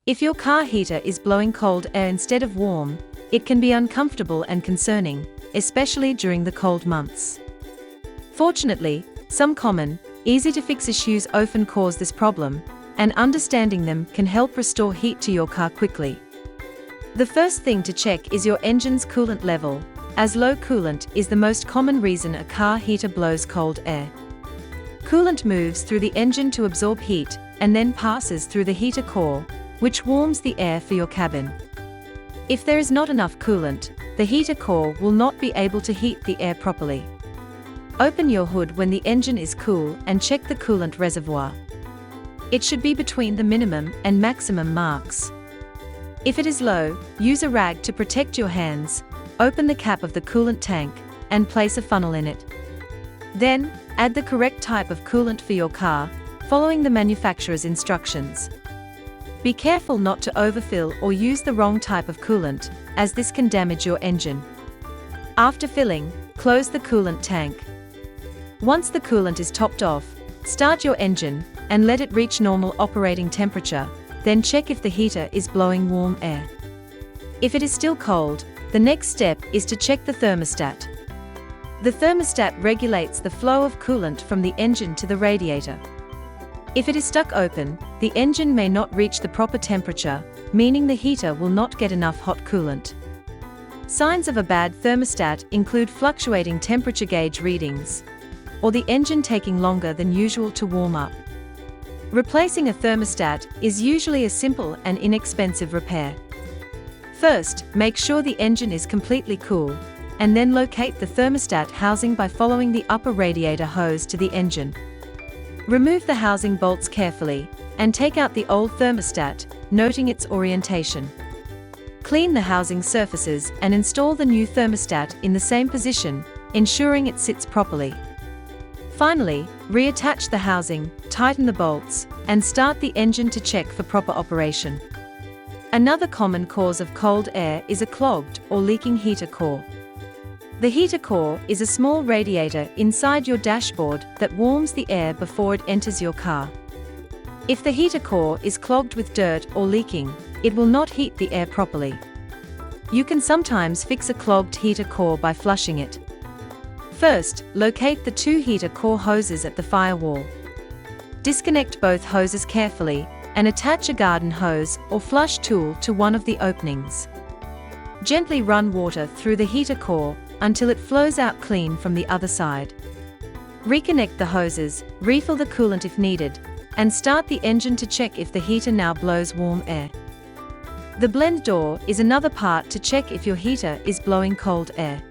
If your car heater is blowing cold air instead of warm, it can be uncomfortable and concerning, especially during the cold months. Fortunately, some common, easy-to-fix issues often cause this problem, and understanding them can help restore heat to your car quickly. The first thing to check is your engine's coolant level, as low coolant is the most common reason a car heater blows cold air. Coolant moves through the engine to absorb heat, and then passes through the heater core, which warms the air for your cabin. If there is not enough coolant, the heater core will not be able to heat the air properly. Open your hood when the engine is cool and check the coolant reservoir. It should be between the minimum and maximum marks. If it is low, use a rag to protect your hands, open the cap of the coolant tank, and place a funnel in it. Then, add the correct type of coolant for your car, following the manufacturer's instructions. Be careful not to overfill or use the wrong type of coolant, as this can damage your engine. After filling, close the coolant tank. Once the coolant is topped off, start your engine, and let it reach normal operating temperature, then check if the heater is blowing warm air. If it is still cold, the next step is to check the thermostat. The thermostat regulates the flow of coolant from the engine to the radiator. If it is stuck open, the engine may not reach the proper temperature, meaning the heater will not get enough hot coolant. Signs of a bad thermostat include fluctuating temperature gauge readings, or the engine taking longer than usual to warm up. Replacing a thermostat is usually a simple and inexpensive repair. First, make sure the engine is completely cool, and then locate the thermostat housing by following the upper radiator hose to the engine. Remove the housing bolts carefully, and take out the old thermostat, noting its orientation. Clean the housing surfaces and install the new thermostat in the same position, ensuring it sits properly. Finally, reattach the housing, tighten the bolts, and start the engine to check for proper operation. Another common cause of cold air is a clogged or leaking heater core. The heater core is a small radiator inside your dashboard that warms the air before it enters your car. If the heater core is clogged with dirt or leaking, it will not heat the air properly. You can sometimes fix a clogged heater core by flushing it. First, locate the two heater core hoses at the firewall. Disconnect both hoses carefully, and attach a garden hose or flush tool to one of the openings. Gently run water through the heater core until it flows out clean from the other side. Reconnect the hoses, refill the coolant if needed, and start the engine to check if the heater now blows warm air. The blend door is another part to check if your heater is blowing cold air.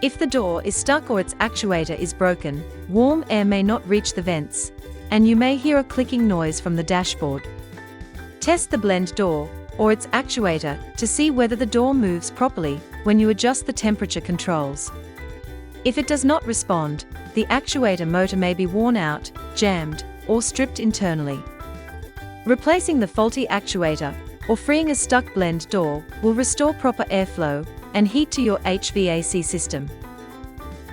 If the door is stuck or its actuator is broken, warm air may not reach the vents, and you may hear a clicking noise from the dashboard. Test the blend door, or its actuator, to see whether the door moves properly when you adjust the temperature controls. If it does not respond, the actuator motor may be worn out, jammed, or stripped internally. Replacing the faulty actuator, or freeing a stuck blend door, will restore proper airflow and heat to your HVAC system.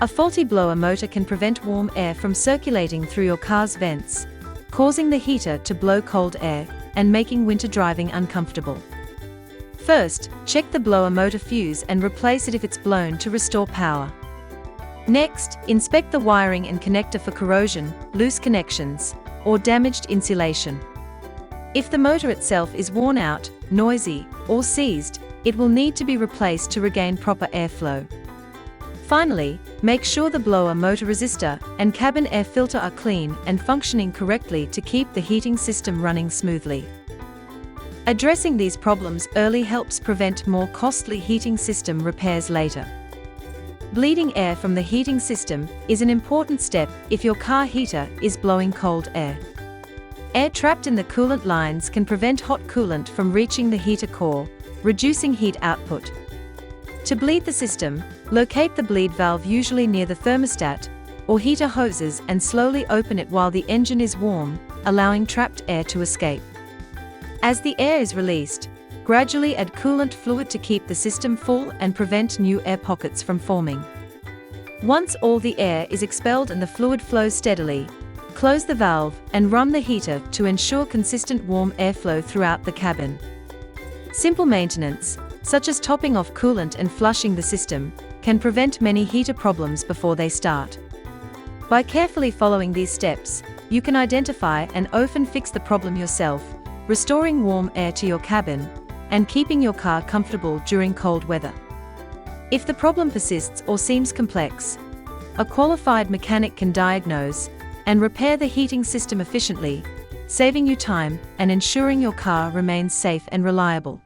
A faulty blower motor can prevent warm air from circulating through your car's vents, causing the heater to blow cold air and making winter driving uncomfortable. First, check the blower motor fuse and replace it if it's blown to restore power. Next, inspect the wiring and connector for corrosion, loose connections, or damaged insulation. If the motor itself is worn out, noisy, or seized, it will need to be replaced to regain proper airflow. Finally, make sure the blower motor resistor and cabin air filter are clean and functioning correctly to keep the heating system running smoothly. Addressing these problems early helps prevent more costly heating system repairs later. Bleeding air from the heating system is an important step if your car heater is blowing cold air. Air trapped in the coolant lines can prevent hot coolant from reaching the heater core, reducing heat output. To bleed the system, locate the bleed valve usually near the thermostat or heater hoses and slowly open it while the engine is warm, allowing trapped air to escape. As the air is released, gradually add coolant fluid to keep the system full and prevent new air pockets from forming. Once all the air is expelled and the fluid flows steadily, Close the valve and run the heater to ensure consistent warm airflow throughout the cabin. Simple maintenance, such as topping off coolant and flushing the system, can prevent many heater problems before they start. By carefully following these steps, you can identify and often fix the problem yourself, restoring warm air to your cabin and keeping your car comfortable during cold weather. If the problem persists or seems complex, a qualified mechanic can diagnose and repair the heating system efficiently, saving you time and ensuring your car remains safe and reliable.